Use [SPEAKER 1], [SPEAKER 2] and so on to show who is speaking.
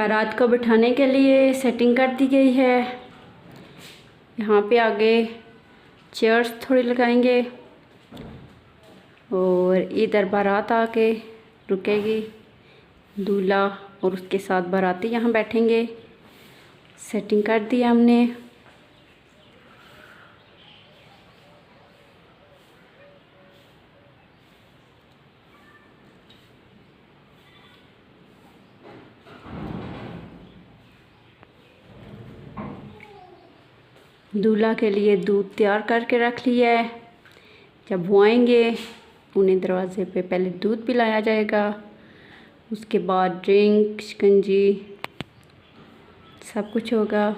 [SPEAKER 1] बारात को बिठाने के लिए सेटिंग कर दी गई है। यहाँ पे आगे चेयर्स थोड़ी लगाएंगे और इधर बारात आके रुकेगी। दूल्हा और उसके साथ बाराती यहाँ बैठेंगे। सेटिंग कर दी हमने। दूल्हा के लिए दूध तैयार करके रख लिया है। जब वो आएंगे उन्हें दरवाज़े पे पहले दूध पिलाया जाएगा, उसके बाद ड्रिंक, शिकंजी सब कुछ होगा।